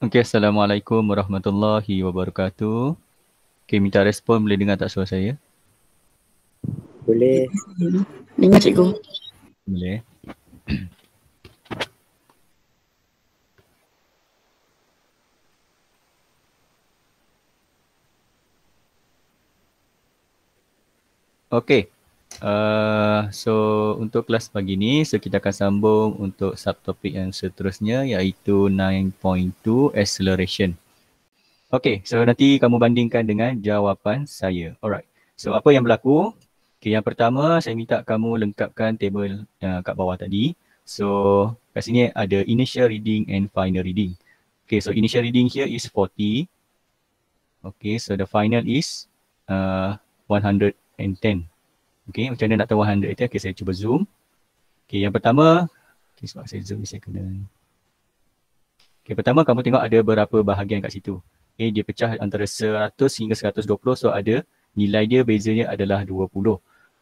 Okey, Assalamualaikum warahmatullahi wabarakatuh. Okey, minta respon, boleh dengar tak suara saya? Boleh. Dengar cikgu. Boleh. Okey. So untuk kelas pagi ni, kita akan sambung untuk subtopik yang seterusnya iaitu 9.2 acceleration. Okey, so nanti kamu bandingkan dengan jawapan saya. Alright. So apa yang berlaku? Okay, yang pertama saya minta kamu lengkapkan table kat bawah tadi. So kat sini ada initial reading and final reading. Okay, so initial reading here is 40. Okay, so the final is 110. Okay, macam mana nak tahu 100 itu? Okay, saya cuba zoom. Okay, yang pertama, okay, sebab saya zoom ni saya kena. Okay, pertama kamu tengok ada berapa bahagian kat situ. Okay, dia pecah antara 100 hingga 120, so ada nilai dia bezanya adalah 20.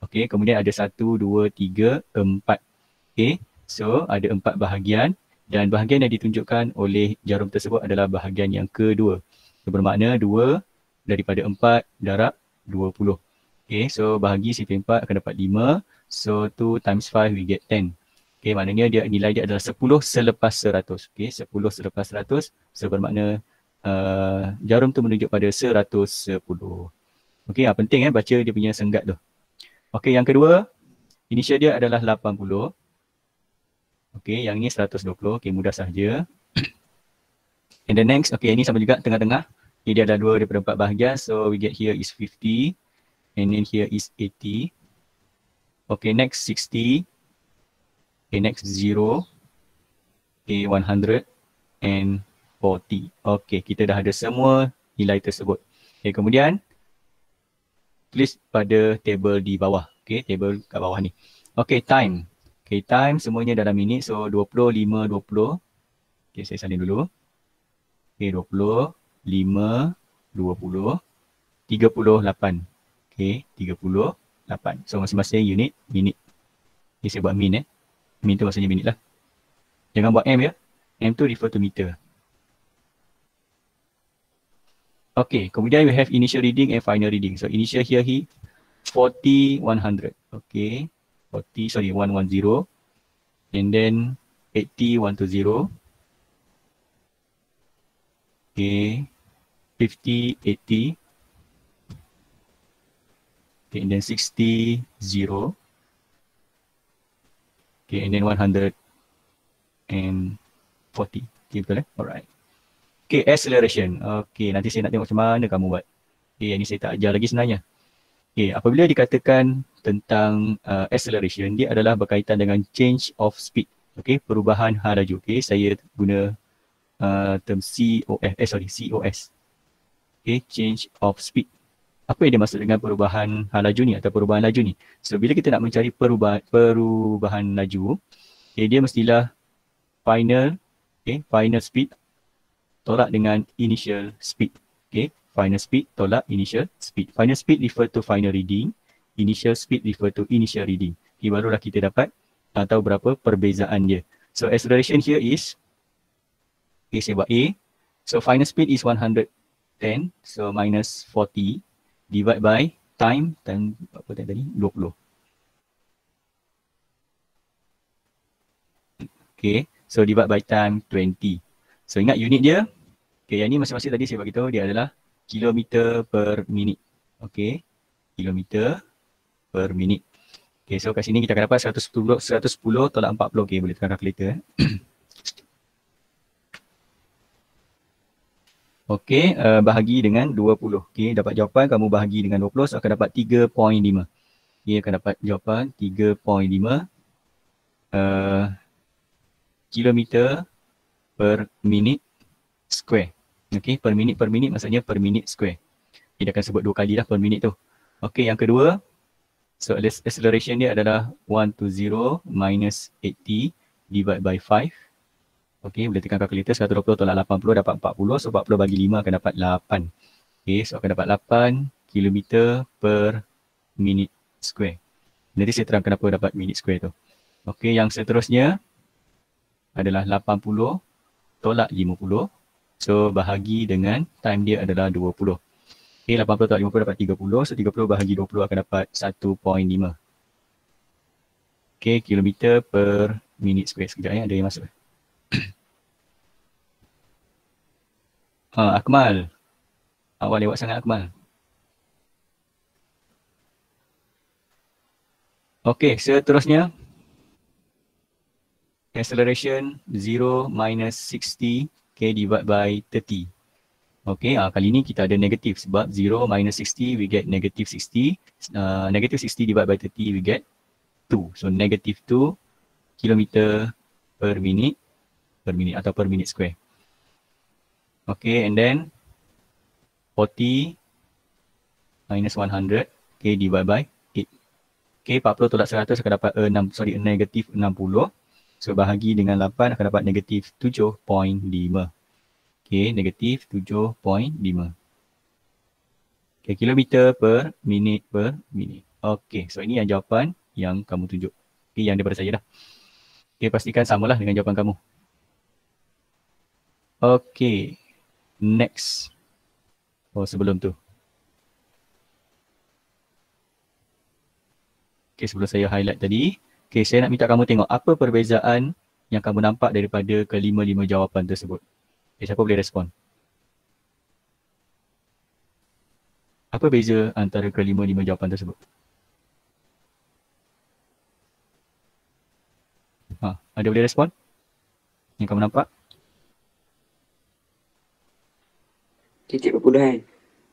Okay, kemudian ada 1, 2, 3, 4. Okay, so ada 4 bahagian dan bahagian yang ditunjukkan oleh jarum tersebut adalah bahagian yang kedua. So, bermakna 2 daripada 4 darab 20. Okay, so bahagi situ 4 akan dapat 5. So 2 times 5 we get 10. Okay, maknanya dia nilai dia adalah 10 selepas 100. Okay, 10 selepas 100. So bermakna jarum tu menunjuk pada 110. Okay, penting baca dia punya senggat tu. Okay, yang kedua, initial dia adalah 80. Okay, yang ini 120. Okay, mudah sahaja. And the next, okay, ini sama juga tengah-tengah. Okay, dia ada 2 daripada 4 bahagian. So we get here is 50. And then here is 80. Okay, next 60. Okay, next 0. Okay, 100 and 40. Okay, kita dah ada semua nilai tersebut. Okay, kemudian tulis pada table di bawah. Okay, table kat bawah ni. Okay, time. Okay, time semuanya dalam minit. So 20, 5, 20. Okay, saya salin dulu. Okay, 20, 5, 20, 38. Okay, 38. So masing-masing unit, minit. Okay, saya buat min Min tu maksudnya minit lah. Jangan buat M ya. M tu refer to meter. Okay, kemudian we have initial reading and final reading. So initial here 40, 100. Okay, 40, sorry, 110. And then 80, 120. Okay, 50, 80. Okay, and then 60, 0. Okay, and then 140. Okay, betul Alright. Okay, acceleration. Okay, nanti saya nak tengok macam mana kamu buat. Okay, yang ni saya tak ajar lagi sebenarnya. Okay, apabila dikatakan tentang acceleration, dia adalah berkaitan dengan change of speed. Okay, perubahan hal laju. Okay, saya guna term COS. Okay, change of speed. Apa yang dimaksud dengan perubahan hal laju ni atau perubahan laju ni? So, bila kita nak mencari perubahan laju, okay, dia mestilah final speed tolak dengan initial speed. Okay, final speed tolak initial speed. Final speed refer to final reading. Initial speed refer to initial reading. Okay, barulah kita dapat tahu berapa perbezaan dia. So acceleration here is, okay, saya buat A. So final speed is 110. So minus 40 divide by time apa tadi? 20. Okay, so divide by time 20. So ingat unit dia. Okay, yang ni masing-masing tadi saya beritahu dia adalah kilometer per minit. Okay, kilometer per minit. Okay, so kat sini kita akan dapat 110 tolak 40. Okay, boleh tekan kalkulator. Okay, bahagi dengan 20. Okay, dapat jawapan kamu bahagi dengan 20, so akan dapat 3.5. Okay, akan dapat jawapan 3.5 kilometer per minit square. Okay, per minit maksudnya per minit square. Dia akan sebut 2 kali lah per minit tu. Okay, yang kedua, so acceleration dia adalah 120 minus 80 divide by 5. Okay, boleh tekan kalkulator. 120 tolak 80 dapat 40. So 40 bagi 5 akan dapat 8. Okay, so akan dapat 8 kilometer per minit square. Nanti saya terangkan apa dapat minit square tu. Okay, yang seterusnya adalah 80 tolak 50. So bahagi dengan time dia adalah 20. Okay, 80 tak 50 dapat 30. So 30 bahagi 20 akan dapat 1.5. Okay, kilometer per minit square. Sekejap ya, ada yang masuk. Akmal. Awak lewat sangat Akmal. Okay, seterusnya. Acceleration 0 minus 60 divide by 30. Okay, kali ni kita ada negatif sebab 0 minus 60 we get negative 60. Negative 60 divided by 30 we get 2. So negative 2 kilometer per minute atau per minute square. Okay, and then 40 minus 100 divided by 8. Okay, 40 tolak 100 akan dapat negatif 60. So bahagi dengan 8 akan dapat negatif 7.5. Okay, negatif 7.5. Okay, kilometer per minit. Okay, so ini yang jawapan yang kamu tunjuk. Okay, yang daripada saya dah. Okay, pastikan samalah dengan jawapan kamu. Okay, next. Oh, sebelum tu. Okay, sebelum saya highlight tadi. Okay, saya nak minta kamu tengok apa perbezaan yang kamu nampak daripada kelima-lima jawapan tersebut. Okay, siapa boleh respon? Apa beza antara kelima-lima jawapan tersebut? Ada boleh respon? Yang kamu nampak? Titik perpuluhan.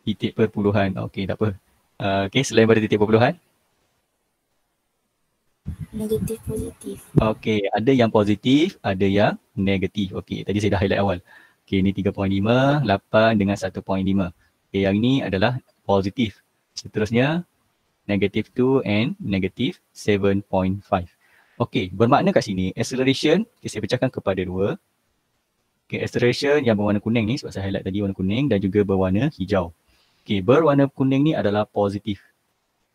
Titik perpuluhan. Okey, tak apa. Okey, selain pada titik perpuluhan? Negatif positif. Okey, ada yang positif, ada yang negatif. Okey, tadi saya dah highlight awal. Okey, ni 3.5, 8 dengan 1.5. Okey, yang ni adalah positif. Seterusnya, negative 2 and negative 7.5. Okey, bermakna kat sini, acceleration, okay, saya pecahkan kepada dua. Okay, acceleration yang berwarna kuning ni, sebab saya highlight tadi warna kuning dan juga berwarna hijau. Okay, berwarna kuning ni adalah positif.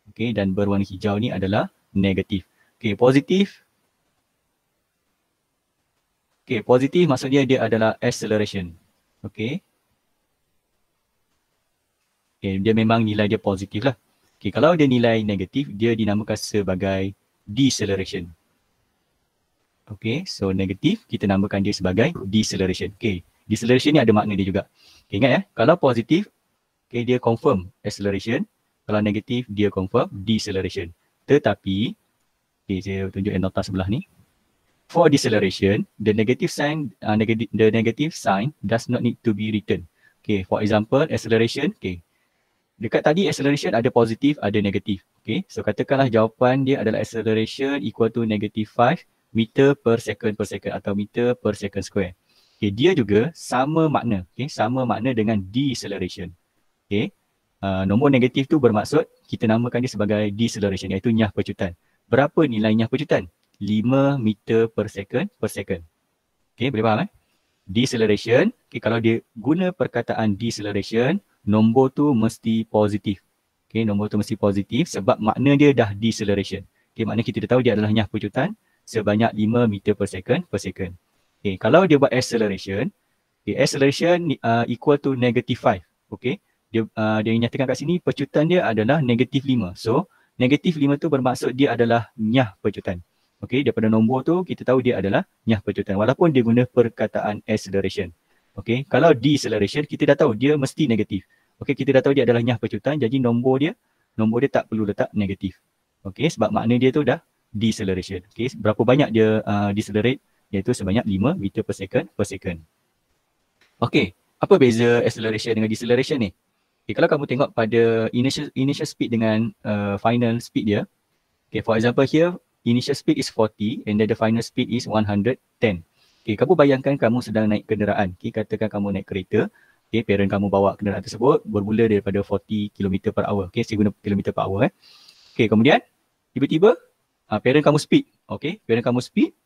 Okay, dan berwarna hijau ni adalah negatif. Okay, positif. Okay, positif maksudnya dia adalah acceleration. Okay. Okay, dia memang nilai dia positif lah. Okay, kalau dia nilai negatif, dia dinamakan sebagai deceleration. Okay, so negatif kita namakan dia sebagai deceleration. Okay, deceleration ni ada makna dia juga. Okay, ingat ya, kalau positif, okay, dia confirm acceleration. Kalau negatif, dia confirm deceleration. Tetapi, okay, saya tunjuk nota sebelah ni. For deceleration, the negative sign does not need to be written. Okay, for example, acceleration, okay. Dekat tadi acceleration ada positif, ada negatif. Okay, so katakanlah jawapan dia adalah acceleration equal to negative 5 meter per second atau meter per second square. Okay, dia juga sama makna. Okay, sama makna dengan deceleration. Okay, nombor negatif tu bermaksud kita namakan dia sebagai deceleration, iaitu nyah pecutan. Berapa nilai nyah pecutan? 5 meter per second. Okay, boleh faham Deceleration, okay, kalau dia guna perkataan deceleration, nombor tu mesti positif. Okay, nombor tu mesti positif sebab makna dia dah deceleration. Okay, makna kita dah tahu dia adalah nyah pecutan sebanyak 5 meter per second. Okay, kalau dia buat acceleration, okay, acceleration equal to negative 5. Okay, dia nyatakan kat sini pecutan dia adalah negatif 5. So, negatif 5 tu bermaksud dia adalah nyah pecutan. Okay, daripada nombor tu kita tahu dia adalah nyah pecutan walaupun dia guna perkataan acceleration. Okay, kalau deceleration kita dah tahu dia mesti negatif. Okay, kita dah tahu dia adalah nyah pecutan, jadi nombor dia tak perlu letak negatif. Okay, sebab makna dia tu dah deceleration. Okay, berapa banyak dia decelerate, iaitu sebanyak 5 meter per second. Okay, apa beza acceleration dengan deceleration ni? Okay, kalau kamu tengok pada initial speed dengan final speed dia. Okay, for example here, initial speed is 40 and then the final speed is 110. Okay, kamu bayangkan kamu sedang naik kenderaan. Okay, katakan kamu naik kereta. Okay, parent kamu bawa kenderaan tersebut bermula daripada 40 km per hour. Okay, saya guna km per hour. Okay, kemudian tiba-tiba parent kamu speed. Okay, parent kamu speed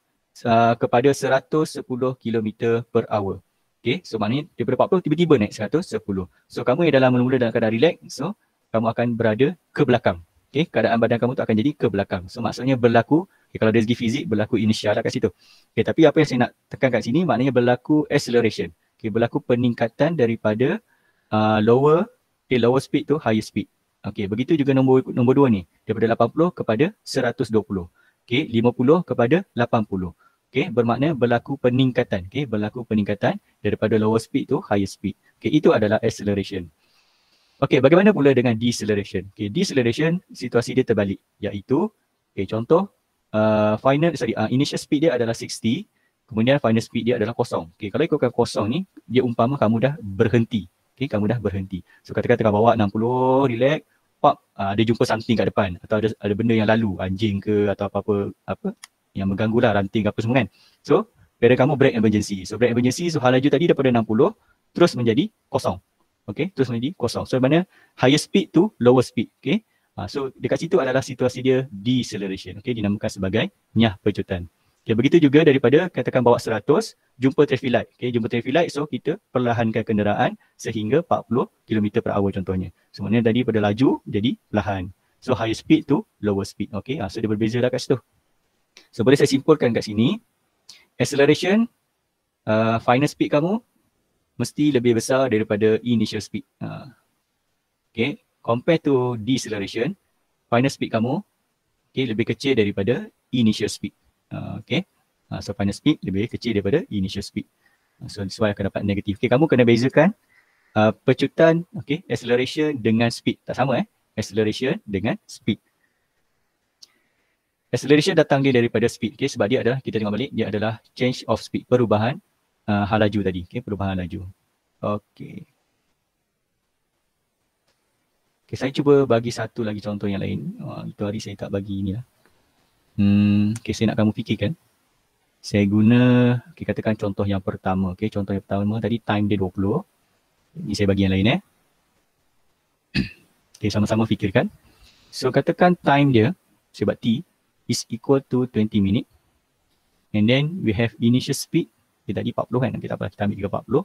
kepada 110 km per hour. Okay, so maknanya daripada 40 tiba-tiba naik 110. So kamu yang mula-mula dalam keadaan relax, so kamu akan berada ke belakang. Okay, keadaan badan kamu tu akan jadi ke belakang. So maksudnya berlaku, okay, kalau dari segi fizik berlaku initial lah kat situ. Okay, tapi apa yang saya nak tekan kat sini maknanya berlaku acceleration. Okay, berlaku peningkatan daripada lower speed to higher speed. Okay, begitu juga nombor 2 ni, daripada 80 kepada 120. Okay, 50 kepada 80. Okay, bermakna berlaku peningkatan. Okay, berlaku peningkatan daripada lower speed to higher speed. Okay, itu adalah acceleration. Okay, bagaimana pula dengan deceleration? Okay, deceleration situasi dia terbalik, iaitu contoh initial speed dia adalah 60, kemudian final speed dia adalah kosong. Okay, kalau ikutkan kosong ni, dia umpama kamu dah berhenti. Okay, kamu dah berhenti. So katakan tengah bawa 60, relax, pop, dia jumpa something kat depan atau ada benda yang lalu, anjing ke atau apa yang mengganggu lah, ranting apa semua kan. So, bila kamu brake emergency. So hal laju tadi daripada 60 terus menjadi kosong. Okay, terus menjadi kosong. So, mana higher speed to lower speed. Okay. So, dekat situ adalah situasi dia deceleration. Okay, dinamakan sebagai nyah pecutan. Okay, begitu juga daripada katakan bawa 100, jumpa traffic light. Okay, jumpa traffic light, so kita perlahankan kenderaan sehingga 40 km/h contohnya. So, maknanya daripada laju jadi perlahan. So, higher speed to lower speed. Okay, so dia berbeza lah kat situ. So, boleh saya simpulkan kat sini, acceleration, final speed kamu mesti lebih besar daripada initial speed. Okay, compare to deceleration, final speed kamu lebih kecil daripada initial speed. Okay, so final speed lebih kecil daripada initial speed. So, this why akan dapat negatif. Okay, kamu kena bezakan pecutan, acceleration dengan speed. Tak sama acceleration dengan speed. Acceleration datang dia daripada speed, sebab dia adalah, kita tengok balik, dia adalah change of speed, perubahan hal laju tadi, perubahan laju. Okay, saya cuba bagi satu lagi contoh yang lain. Itu hari saya tak bagi ni lah. Saya nak kamu fikirkan. Saya guna, katakan contoh yang pertama. Contoh yang pertama tadi time dia 20. Ini saya bagi yang lain sama-sama fikirkan. So katakan time dia, saya buat T, is equal to 20 minit. And then we have initial speed, tadi 40 kan, kita ambil 40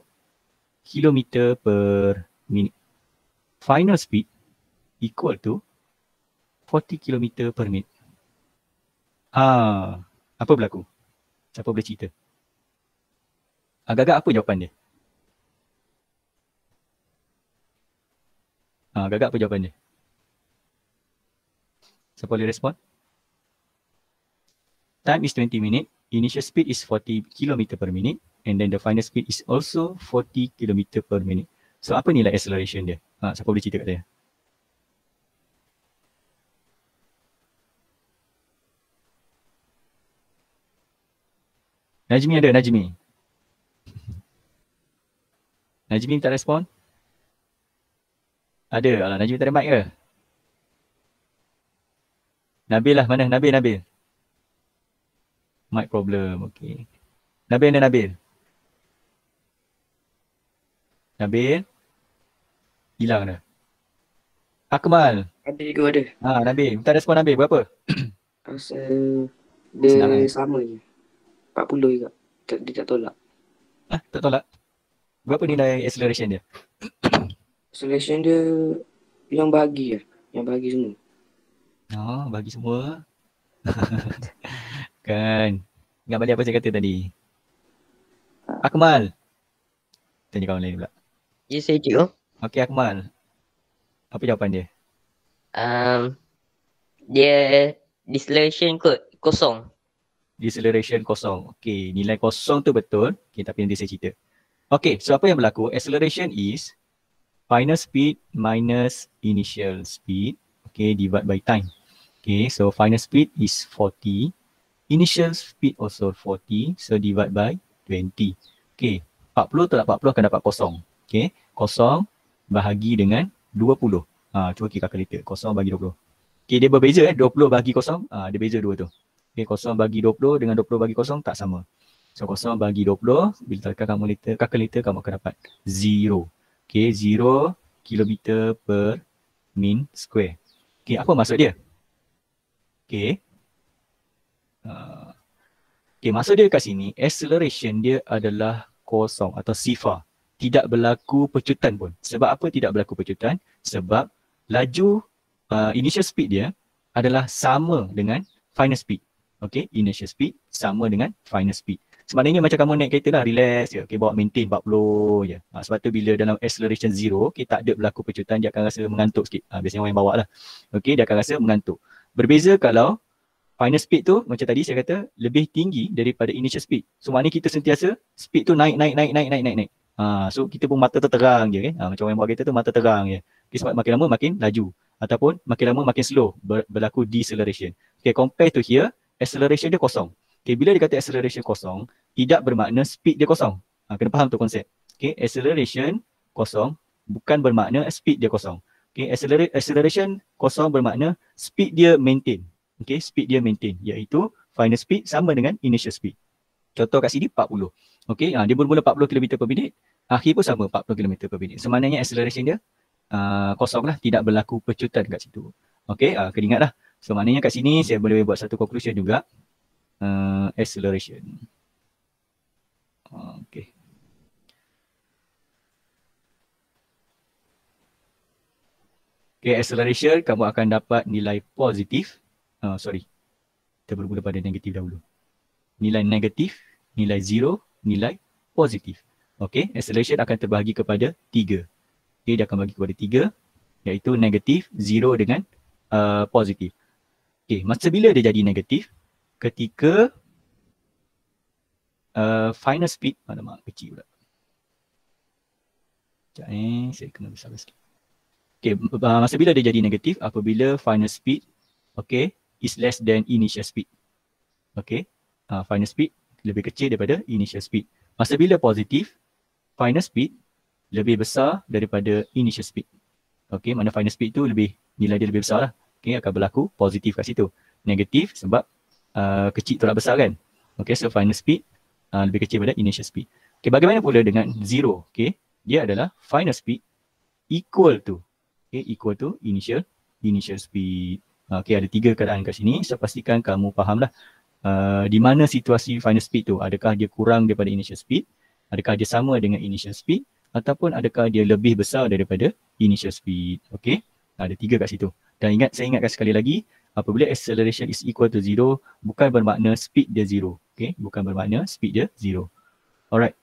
km per minit. Final speed equal to 40 km per minit. Apa berlaku? Siapa boleh cerita? Agak-agak apa jawapan dia? Agak-agak apa jawapan dia? Siapa boleh respon? Time is 20 minit, initial speed is 40 km per minute, and then the final speed is also 40 km per minute. So, apa nilai acceleration dia? Siapa boleh cerita kat saya? Najmi ada, Najmi? Najmi tak respon? Ada, alah Najmi tak ada mic ke? Nabil lah, mana Nabil? Mic problem, okay. Nabil. Nabil? Hilang dah. Akmal? Ada juga ada. Nabil, minta respon Nabil, berapa? Rasa dia Senang, sama je. 40 juga. Dia tak tolak. Tak tolak? Berapa nilai acceleration dia? Acceleration dia yang bahagi lah. Yang bahagi semua. Bagi semua. Kan. Ingat balik apa saya kata tadi. Akmal. Tanya kawan lain pula. Ya, saya cikgu. Okey Akmal. Apa jawapan dia? Dia deceleration kot, kosong. Deceleration kosong. Okey, nilai kosong tu betul. Okey, tapi nanti saya cerita. Okey, so apa yang berlaku? Acceleration is final speed minus initial speed. Okay, divide by time. Okay, so final speed is 40. Initial speed also 40. So divide by 20. Okay, 40 tolak 40 akan dapat kosong. Okay, kosong bahagi dengan 20. Cuba kita calculator. Kosong bagi 20. Okay, dia berbeza 20 bagi kosong. Dia beza dua tu. Okay, kosong bagi 20 dengan 20 bagi kosong tak sama. So kosong bagi 20, bila tekan calculator kamu akan dapat 0. Okay, 0 km per mean square. Okay, apa maksud dia? Okay. Okay, maksud dia kat sini, acceleration dia adalah kosong atau sifar. Tidak berlaku pecutan pun. Sebab apa tidak berlaku pecutan? Sebab laju initial speed dia adalah sama dengan final speed. Okay, initial speed sama dengan final speed. Sebenarnya macam kamu naik kereta lah, relax je. Okay, bawa maintain 40 je. Sebab tu bila dalam acceleration zero, okay, tak ada berlaku pecutan, dia akan rasa mengantuk sikit. Biasanya orang yang bawa lah. Okay, dia akan rasa mengantuk. Berbeza kalau final speed tu, macam tadi saya kata, lebih tinggi daripada initial speed. So maknanya kita sentiasa speed tu naik. So kita pun mata terang je kan. Macam orang yang bawa kereta tu mata terang je. Okay, sebab makin lama makin laju. Ataupun makin lama makin slow, berlaku deceleration. Okay, compare to here, acceleration dia kosong. Okay, bila dia kata acceleration kosong, tidak bermakna speed dia kosong. Kena faham tu konsep. Okay, acceleration kosong bukan bermakna speed dia kosong. Okay, acceleration kosong bermakna speed dia maintain. Okay, speed dia maintain, iaitu final speed sama dengan initial speed. Contoh kat sini 40. Okay, dia bermula 40 km per minit, akhir pun sama 40 km per minit. Sebenarnya acceleration dia kosong lah, tidak berlaku pecutan kat situ. Okay, kena ingat lah. So maknanya kat sini saya boleh buat satu conclusion juga. Acceleration. Okay. Okay, acceleration kamu akan dapat nilai positif. Kita bermula pada negatif dahulu. Nilai negatif, nilai zero, nilai positif. Okay, acceleration akan terbahagi kepada 3. Okay, dia akan bagi kepada 3, iaitu negatif, zero dengan positif. Okay, masa bila dia jadi negatif? Ketika final speed, kecil pula. Sekejap saya kena besar sikit. Okay, masa bila dia jadi negatif? Apabila final speed, okay, is less than initial speed. Okay, final speed lebih kecil daripada initial speed. Masa bila positif, final speed lebih besar daripada initial speed. Okay, mana final speed tu nilai dia lebih besar lah. Okay, akan berlaku positif kat situ. Negatif sebab kecil tolak besar kan. Okay, so final speed lebih kecil daripada initial speed. Okay, bagaimana pula dengan zero? Okay, dia adalah final speed equal to initial speed. Okay, ada 3 keadaan kat sini. So pastikan kamu fahamlah di mana situasi final speed tu. Adakah dia kurang daripada initial speed? Adakah dia sama dengan initial speed? Ataupun adakah dia lebih besar daripada initial speed? Okay, ada 3 kat situ. Dan saya ingatkan sekali lagi, apabila acceleration is equal to 0, bukan bermakna speed dia 0. Okay, bukan bermakna speed dia 0. Alright.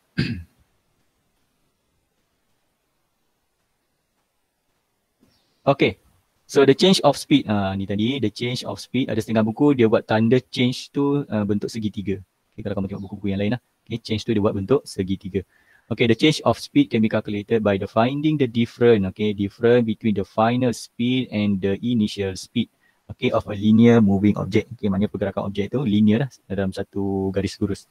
Okay, so the change of speed, ni tadi the change of speed, ada setengah buku dia buat tanda change tu bentuk segitiga. Okay, kalau kamu tengok buku-buku yang lain lah, okay, change tu dia buat bentuk segitiga. Okay, the change of speed can be calculated by the finding the difference between the final speed and the initial speed, okay, of a linear moving object. Okay, maknanya pergerakan objek tu linear lah dalam satu garis lurus.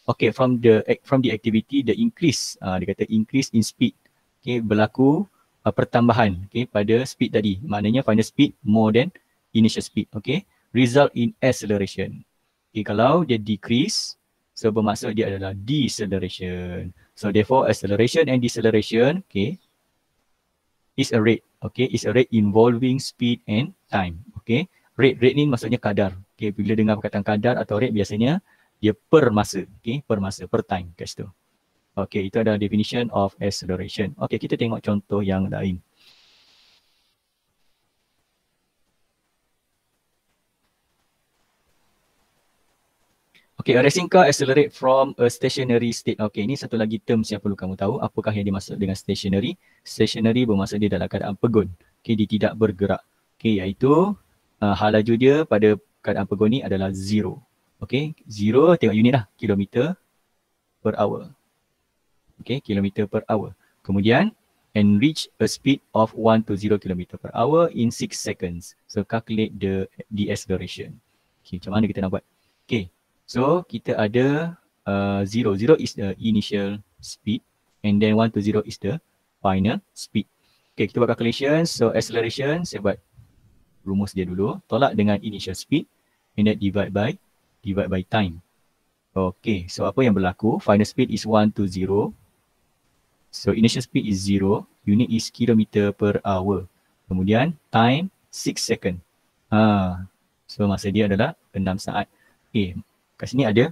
Okay, from the activity, the increase, dia kata increase in speed, okay, berlaku pertambahan, okay, pada speed tadi. Maknanya final speed more than initial speed, okay, result in acceleration. Okay, kalau dia decrease, so bermaksud dia adalah deceleration. So therefore acceleration and deceleration, okay, is a rate, okay, is a rate involving speed and time, okay. Rate ni maksudnya kadar. Okay, bila dengar perkataan kadar atau rate biasanya dia per masa, okay, per time kat situ. Okay, itu adalah definition of acceleration. Okay, kita tengok contoh yang lain. Okay, a racing car accelerate from a stationary state. Okay, ini satu lagi term yang perlu kamu tahu. Apakah yang dimaksud dengan stationary? Stationary bermaksud dia dalam keadaan pegun. Okay, dia tidak bergerak. Okay, iaitu hal laju dia pada keadaan pegun ni adalah 0. Okay, 0 tengok unit lah, kilometer per hour. Okay, kilometer per hour. Kemudian, and reach a speed of 1 to 0 km per hour in 6 seconds. So, calculate the acceleration. Okay, macam mana kita nak buat? Okay, so kita ada 0. 0 is the initial speed and then 1 to 0 is the final speed. Okay, kita buat calculation. So, acceleration, saya buat rumus dia dulu. Tolak dengan initial speed and then divide by time. Okay, so apa yang berlaku? Final speed is 1 to 0. So initial speed is 0, unit is kilometer per hour. Kemudian time 6 second. So masa dia adalah 6 saat. Okay, kat sini ada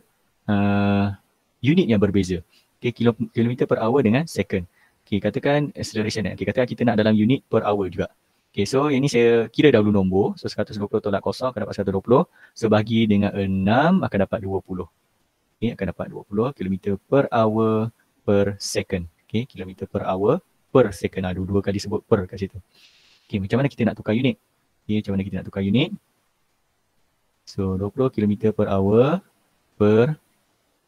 unit yang berbeza. Okay, kilometer per hour dengan second. Okay, katakan acceleration. Okay, katakan kita nak dalam unit per hour juga. Okay, so yang ni saya kira dahulu nombor. So 120 tolak kosong akan dapat 120. So bagi dengan 6 akan dapat 20. Okay, akan dapat 20 km per hour per second. Okay, kilometer per hour per second. Dua kali sebut per kat situ. Okay, macam mana kita nak tukar unit? Okay, macam mana kita nak tukar unit? So, 20 km per hour per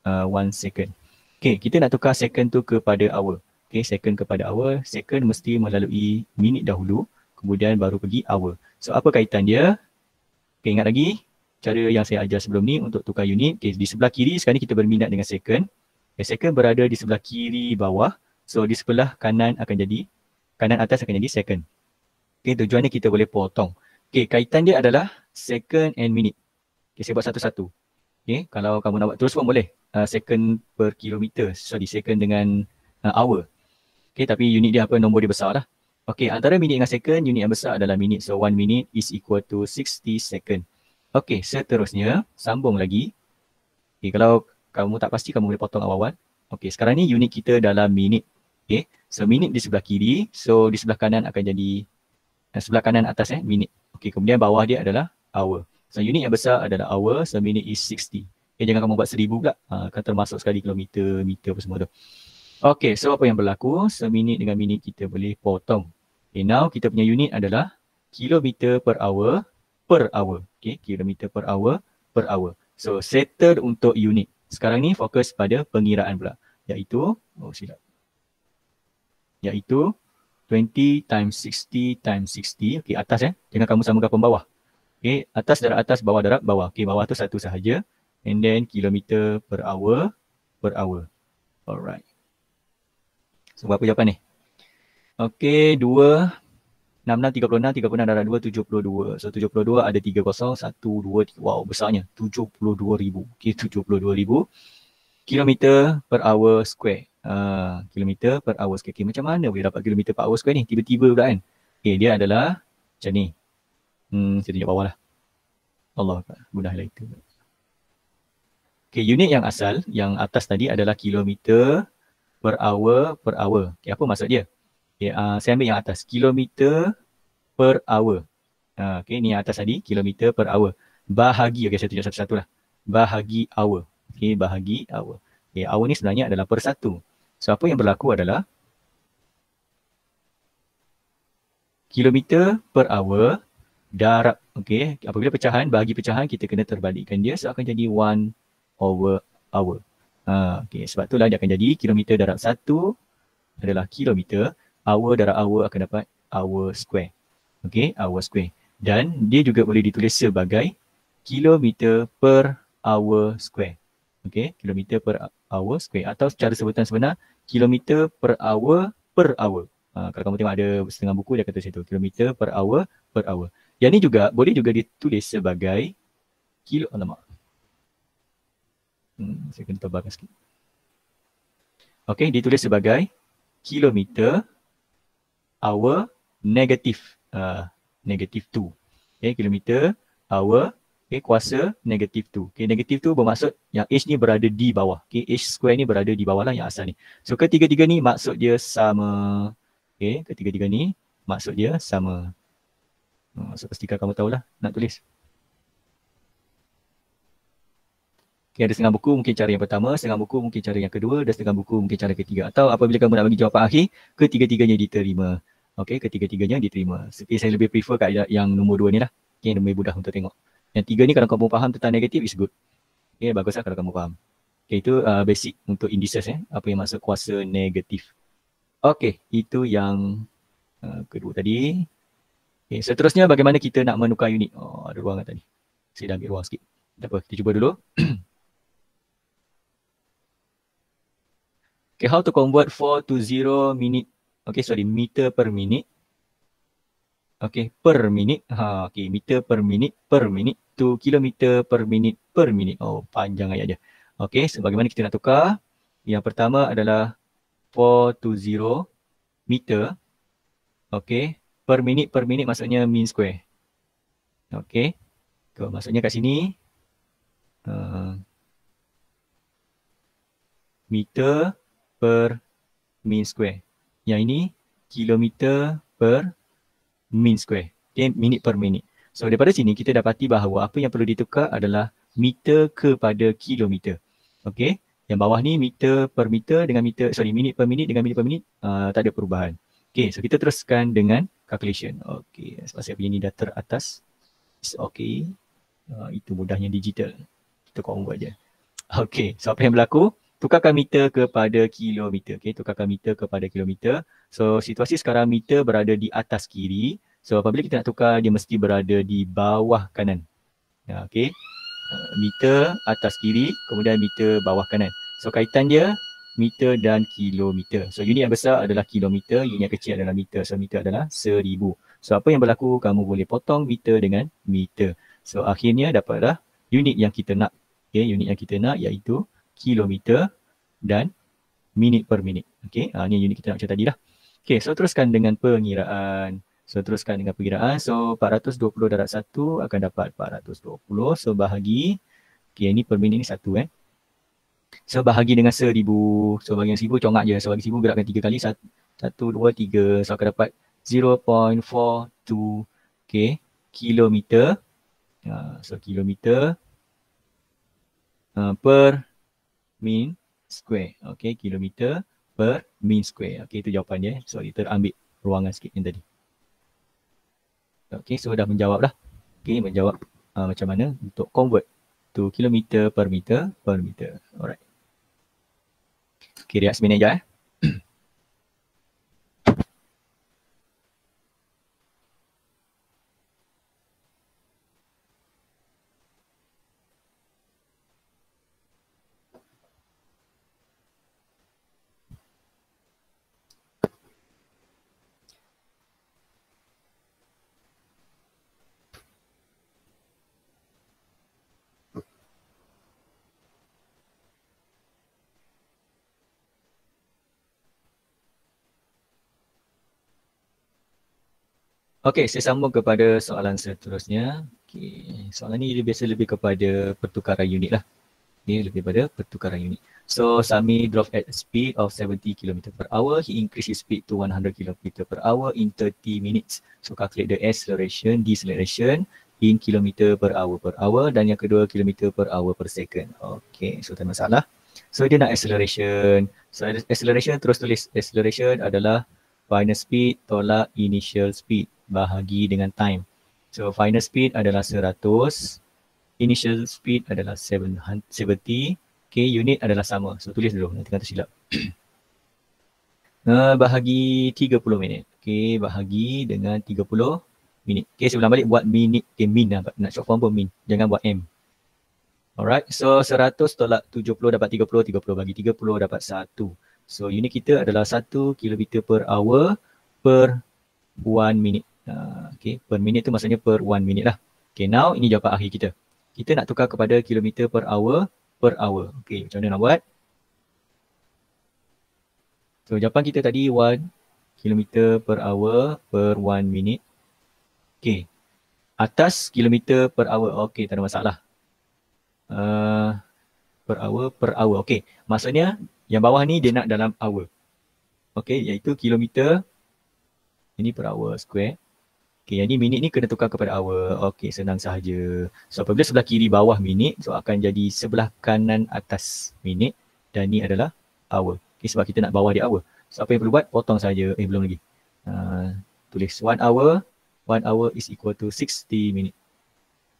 1 second. Okay, kita nak tukar second tu kepada hour. Okay, second kepada hour. Second mesti melalui minit dahulu. Kemudian baru pergi hour. So, apa kaitan dia? Okay, ingat lagi cara yang saya ajar sebelum ni untuk tukar unit. Okay, di sebelah kiri sekarang ni kita berminat dengan second. Okay, second berada di sebelah kiri bawah. So, di sebelah kanan atas akan jadi second. Okay, tujuannya kita boleh potong. Okay, kaitan dia adalah second and minute. Okay, saya buat satu-satu. Okay, kalau kamu nak buat terus pun boleh. Second per kilometer. Sorry, second dengan hour. Okay, tapi unit dia apa? Nombor dia besar lah. Okay, antara minit dengan second, unit yang besar adalah minit. So, 1 minute is equal to 60 second. Okay, seterusnya, sambung lagi. Okay, kalau kamu tak pasti, kamu boleh potong awal-awal. Okay, sekarang ni unit kita dalam minit. Okay, so minit di sebelah kiri. So, di sebelah kanan akan jadi, sebelah kanan atas minit. Okay, kemudian bawah dia adalah hour. So, unit yang besar adalah hour. So, minit is 60. Okay, jangan kamu buat 1000 pula. Kan termasuk sekali kilometer, meter apa semua tu. Okay, so apa yang berlaku? Seminit dengan minit kita boleh potong. Okay, now kita punya unit adalah kilometer per hour per hour. Okay, kilometer per hour per hour. So, settle untuk unit. Sekarang ni fokus pada pengiraan pula. Iaitu, iaitu 20 times 60 times 60. Okay, atas jangan kamu samakan bawah. Okay, atas darab atas, bawah darab bawah. Okay, bawah tu satu sahaja. And then kilometer per hour per hour. Alright. So, berapa jawapan ni? Okay, 2, 66, 36, 36 darab 2, 72. So, 72 ada 3 kosong, 1, 2, 3. Wow, besarnya. 72,000. Okay, 72,000 kilometer per hour square. Kilometer per hour square. Okay, macam mana boleh dapat kilometer per hour square ni? Tiba-tiba pula kan? Okay, dia adalah macam ni. Saya tunjuk bawah lah. Allah guna highlight itu. Okay, unit yang asal, yang atas tadi adalah kilometer per hour per hour. Okay, apa maksud dia? Okay, saya ambil yang atas. Kilometer per hour. Okay, ni yang atas tadi. Kilometer per hour. Bahagi. Okay, saya tunjuk satu-satu lah. Bahagi hour. Okay, bahagi hour. Okay, hour ni sebenarnya adalah per 1. So, apa yang berlaku adalah kilometer per hour darab. Okay, apabila pecahan, bagi pecahan, kita kena terbalikkan dia. So, akan jadi 1 over hour. Okay, sebab itulah dia akan jadi kilometer darab 1 adalah kilometer. Hour darab hour akan dapat hour square. Okay, hour square. Dan dia juga boleh ditulis sebagai kilometer per hour square. Okay, kilometer per hour square. Atau secara sebutan sebenar, kilometer per hour per hour. Kalau kamu tengok ada setengah buku, dia kata situ. Kilometer per hour per hour. Yang ni juga boleh juga ditulis sebagai saya kena tebalkan sikit. Okay, ditulis sebagai kilometer hour negatif. Negatif 2. Okay, kilometer hour kuasa negatif 2. Okay, negatif 2 bermaksud yang H ni berada di bawah. Okay, H square ni berada di bawah lah yang asal ni. So, ketiga-tiga ni maksud dia sama. Okay, ketiga-tiga ni maksud dia sama. So, pastikan kamu tahulah nak tulis. Okay, ada setengah buku mungkin cara yang pertama, setengah buku mungkin cara yang kedua dan setengah buku mungkin cara ketiga. Atau apabila kamu nak bagi jawapan akhir, ketiga-tiganya diterima. Okay, ketiga-tiganya diterima. Tapi saya lebih prefer kaedah yang nombor 2 ni lah. Okay, lebih mudah untuk tengok. Yang 3 ni kalau kamu faham tentang negatif is good. Okay, baguslah kalau kamu faham. Okay, itu basic untuk indices apa yang maksud kuasa negatif. Okay, itu yang kedua tadi. Okay, seterusnya bagaimana kita nak menukar unit. Oh, ada ruangan tadi. Saya dah ambil ruang sikit. Tak apa, kita cuba dulu. Okay, how to convert 4 to 0 minute. Okay, sorry, meter per minute. Okay, per minute. Okay, meter per minute to kilometer per minute. Oh, panjang ayat dia. Okay, so bagaimana kita nak tukar? Yang pertama adalah 4 to 0 meter. Okay, per minute maksudnya mean square. Okay, so, maksudnya kat sini meter per mean square. Yang ini kilometer per mean square. Okay, minit per minit. So daripada sini kita dapati bahawa apa yang perlu ditukar adalah meter kepada kilometer. Okey. Yang bawah ni meter per meter dengan minit per minit dengan minit per minit, tak ada perubahan. Okey, so kita teruskan dengan calculation. Okey, sebab saya punya ni dah teratas. Okey. Itu mudahnya digital. Kita convert je. Okey, so apa yang berlaku? Tukarkan meter kepada kilometer. Okey, tukarkan meter kepada kilometer. So situasi sekarang meter berada di atas kiri. So apabila kita nak tukar, dia mesti berada di bawah kanan. Okey. Meter atas kiri, kemudian meter bawah kanan. So kaitan dia meter dan kilometer. So unit yang besar adalah kilometer, unit yang kecil adalah meter. So meter adalah 1000. So apa yang berlaku? Kamu boleh potong meter dengan meter. So akhirnya dapatlah unit yang kita nak. Okay, unit yang kita nak iaitu kilometer dan minit per minit. Okay, ni unit kita nak macam tadi lah. Okay, so teruskan dengan pengiraan. So 420 darab 1 akan dapat 420. So bahagi, okay, ni per minit ni 1 So bahagi dengan 1000. So bagi 1000 congak je. So bagi 1000 gerakkan 3 kali. 1, 2, 3. So akan dapat 0.42 kilometer. So kilometer per mean square. Okay, kilometer per mean square. Okay, itu jawapan dia. So kita ambil ruangan sikit yang tadi. Okay, so dah menjawab dah. Okay, menjawab macam mana untuk convert to kilometer per meter per meter. Alright. Okay, rehat seminit je Okey, saya sambung kepada soalan seterusnya. Okey, soalan ni biasa lebih kepada pertukaran unit lah. Okay, lebih pada pertukaran unit. So, Sami drove at a speed of 70 km per hour. He increased his speed to 100 km per hour in 30 minutes. So, calculate the acceleration, deceleration in km per hour dan yang kedua km per hour per second. Okey, so tak ada masalah. So, dia nak acceleration. So, acceleration terus tulis acceleration adalah final speed tolak initial speed bahagi dengan time. So final speed adalah 100, initial speed adalah 70, okay, unit adalah sama. So tulis dulu, nanti kata silap. Bahagi 30 minit. Okay, bahagi dengan 30 minit. Okay, saya ulang balik buat minit, min lah. Nak short form pun min, jangan buat m. Alright, so 100 tolak 70 dapat 30, 30 bagi 30 dapat 1. So unit kita adalah 1 km per hour per 1 minute. Okay, per minit tu maksudnya per 1 minute lah. Okay, now ini jawapan akhir kita. Kita nak tukar kepada kilometer per hour per hour. Okay, macam mana nak buat? So jawapan kita tadi 1 km per hour per 1 minute. Okay, atas kilometer per hour. Okay, tak ada masalah. Per hour. Okay, maksudnya yang bawah ni dia nak dalam hour. Okay, iaitu kilometer. Ini per hour square. Okay, yang ni minit ni kena tukar kepada hour. Okay, senang sahaja. So apabila sebelah kiri bawah minit, so akan jadi sebelah kanan atas minit. Dan ni adalah hour. Okay, sebab kita nak bawah dia hour. So apa yang perlu buat? Potong saja. Belum lagi. Tulis 1 hour. 1 hour is equal to 60 minit.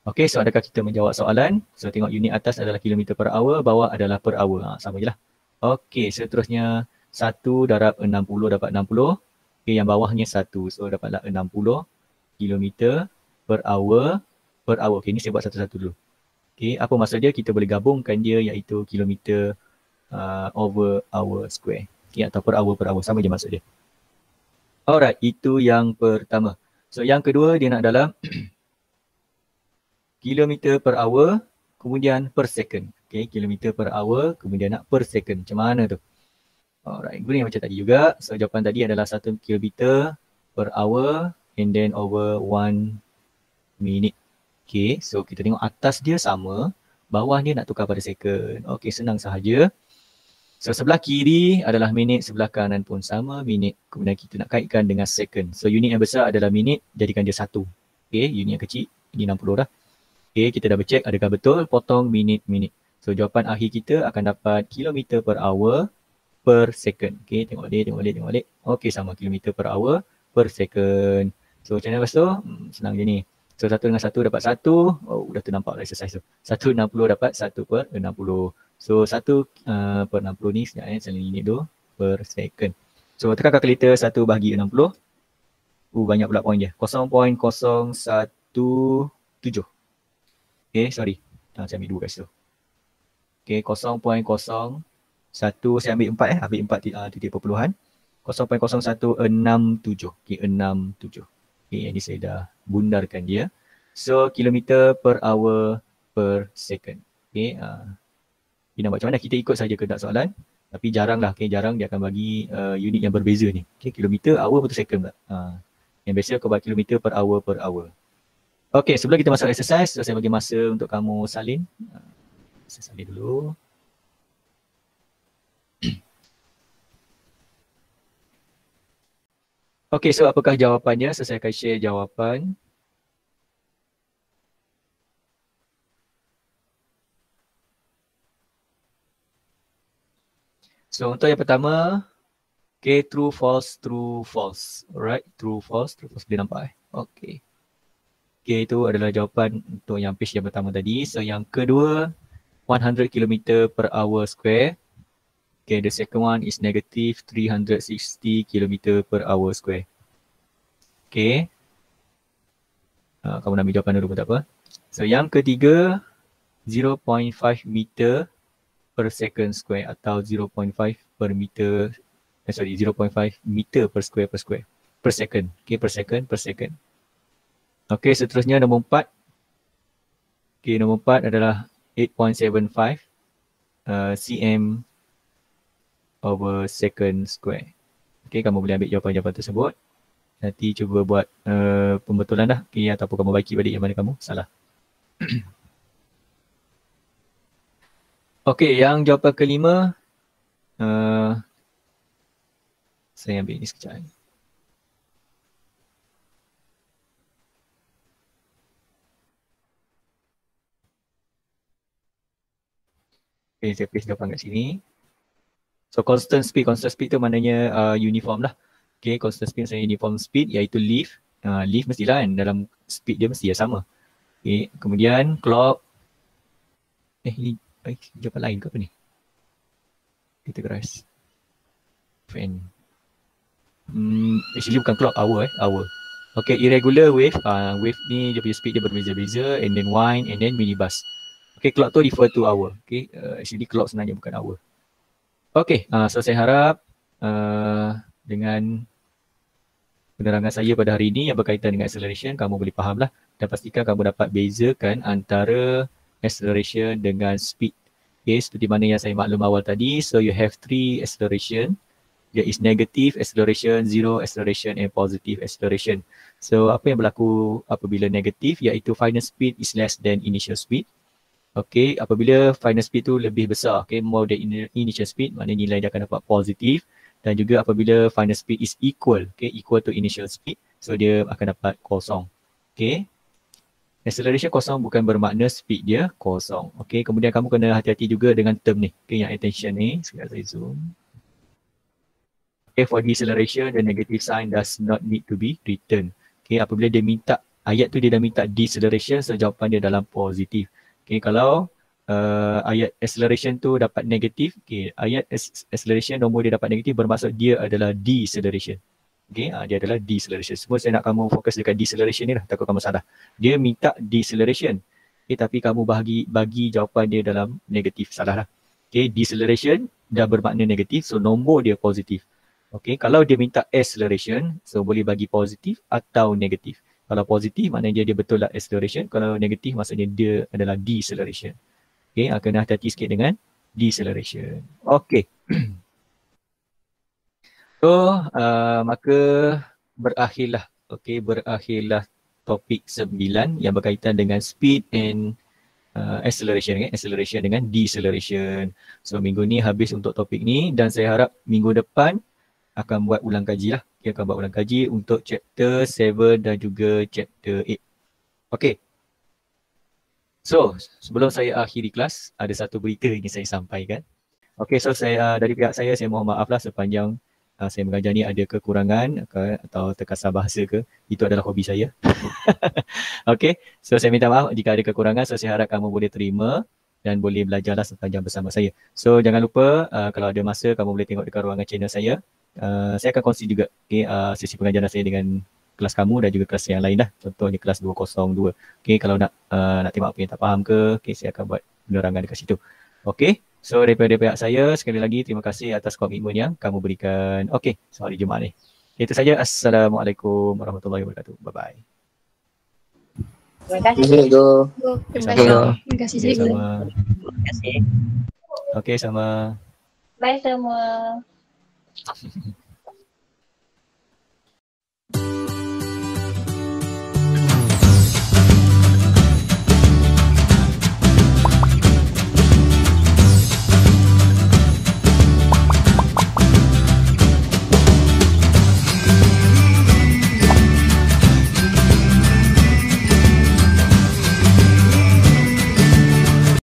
Okay, so adakah kita menjawab soalan? So tengok unit atas adalah kilometer per hour, bawah adalah per hour. Sama je lah. Okay, seterusnya 1 darab 60 dapat 60. Okay, yang bawahnya 1. So dapatlah 60 kilometer per hour per hour. Okay, ni saya buat satu-satu dulu. Okay, apa maksud dia? Kita boleh gabungkan dia iaitu kilometer over hour square. Okay, atau per hour. Sama je maksud dia. Alright, itu yang pertama. So yang kedua dia nak dalam kilometer per hour kemudian per second. Okay, kilometer per hour kemudian nak per second. Macam mana tu? Alright, guna macam tadi juga. So jawapan tadi adalah 1 kilometer per hour and then over 1 minute. Okay, so kita tengok atas dia sama, bawah dia nak tukar pada second. Okay, senang sahaja. So sebelah kiri adalah minit, sebelah kanan pun sama minit. Kemudian kita nak kaitkan dengan second. So unit yang besar adalah minit, jadikan dia 1. Okay, unit yang kecil, ini 60 dah. Okay, kita dah bercek adakah betul, potong minit. So jawapan akhir kita akan dapat kilometer per hour per second. Okay, tengok balik. Okay, sama kilometer per hour per second. So macam mana lepas tu? Senang je ni. So 1 dengan 1 dapat 1. Oh, dah ternampak lah exercise tu. 160 dapat 1 per 60. So 1 per 60 ni sekejap saling unit tu per second. So tekan kalkulator 1 bahagi 60. Banyak pula poin dia. 0.017. Okay, sorry. Saya ambil 2 kat situ. Okay, 0.01. Saya ambil 4 ambil 4 titik perpuluhan. 0.0167. Okay, 67. Okay, yang ni saya dah bundarkan dia. So, kilometer per hour per second. Okay, kita nak buat macam mana? Kita ikut saja kehendak soalan. Tapi jarang lah, okay, jarang dia akan bagi unit yang berbeza ni. Okay, kilometer hour per second pula. Yang biasa kau buat kilometer per hour per hour. Okay, sebelum kita masuk exercise, so saya bagi masa untuk kamu salin. Saya salin dulu. Okay, so apakah jawapannya? So saya akan share jawapan. So untuk yang pertama, okay, true, false. Alright, true, false. Boleh nampak Okay. Okay, itu adalah jawapan untuk yang page yang pertama tadi. So yang kedua, 100 km per hour square. Okay, the second one is negative 360 km per hour square. Okay. Kamu nak ambil jawapan dulu pun tak apa. So yang ketiga, 0.5 meter per second square atau 0.5 per meter, 0.5 meter per square per second. Okay, per second. Okay, seterusnya nombor 4. Okay, nombor 4 adalah 8.75 cm over second square. Okay, kamu boleh ambil jawapan-jawapan tersebut. Nanti cuba buat pembetulan dah. Okay, ataupun kamu baiki balik yang mana kamu salah. Okay, yang jawapan kelima. Saya ambil ini sekejap. Okay, saya paste jawapan kat sini. So constant speed tu maknanya uniform lah. Okay, constant speed maksudnya uniform speed iaitu lift. Lift mestilah kan dalam speed dia mesti sama. Okay, kemudian clock. Ini jawapan lain ke apa ni? Kita keras. Fan. Actually bukan clock, hour. Okay, irregular wave. Wave ni dia punya speed dia berbeza-beza. And then wind and then minibus. Okay, clock tu refer to hour. Okay, actually clock sebenarnya bukan hour. Okay, so saya harap dengan penerangan saya pada hari ini yang berkaitan dengan acceleration, kamu boleh faham lah dan pastikan kamu dapat bezakan antara acceleration dengan speed. Okay, seperti mana yang saya maklum awal tadi, so you have 3 acceleration. There is negative acceleration, zero acceleration and positive acceleration. So apa yang berlaku apabila negatif iaitu final speed is less than initial speed. Okay, apabila final speed tu lebih besar, okay, more than initial speed, maknanya nilai dia akan dapat positif. Dan juga apabila final speed is equal, okay, equal to initial speed, so dia akan dapat kosong. Okay, acceleration kosong bukan bermakna speed dia kosong. Okay, kemudian kamu kena hati-hati juga dengan term ni, okay, yang attention ni. Sekejap saya zoom. Okay, for deceleration, the negative sign does not need to be written. Okay, apabila dia minta, ayat tu dia dah minta deceleration, so jawapan dia dalam positif. Okay, kalau ayat acceleration tu dapat negatif, okay, ayat acceleration nombor dia dapat negatif bermaksud dia adalah deceleration. Okay, dia adalah deceleration. Semua saya nak kamu fokus dekat deceleration ni lah, takut kamu salah. Dia minta deceleration, okay, tapi kamu bagi jawapan dia dalam negatif, salah lah. Okay, deceleration dah bermakna negatif, so nombor dia positif. Okay, kalau dia minta acceleration, so boleh bagi positif atau negatif. Kalau positif maknanya dia betul lah acceleration. Kalau negatif maksudnya dia adalah deceleration. Okay, kena hati-hati sikit dengan deceleration. Okay. So, maka berakhirlah. Okay, berakhirlah topik 9 yang berkaitan dengan speed and acceleration. Okay? Acceleration dengan deceleration. So, minggu ni habis untuk topik ni dan saya harap minggu depan akan buat ulang kaji lah. Kita akan buat ulang kaji untuk chapter 7 dan juga chapter 8. Okay. So, sebelum saya akhiri kelas, ada satu berita ingin saya sampaikan. Okey, so saya dari pihak saya mohon maaf lah sepanjang saya mengajar ni ada kekurangan atau terkasar bahasa ke, itu adalah hobi saya. Okey, so saya minta maaf jika ada kekurangan, so saya harap kamu boleh terima dan boleh belajarlah sepanjang bersama saya. So jangan lupa kalau ada masa kamu boleh tengok dekat ruangan channel saya. Saya akan kongsi juga sesi pengajaran saya dengan kelas kamu dan juga kelas yang lain dah. Contohnya kelas 202. Okey, kalau nak tengok apa yang tak faham ke, saya akan buat penerangan dekat situ. Okey, so daripada pihak saya sekali lagi terima kasih atas komitmen yang kamu berikan. Okey, hari Jumaat ni. Itu saja. Assalamualaikum warahmatullahi wabarakatuh. Bye-bye. Terima kasih. Assalamualaikum. Terima kasih. Terima kasih Okey, cikgu. sama. Terima kasih. Okey, sama. Bye semua.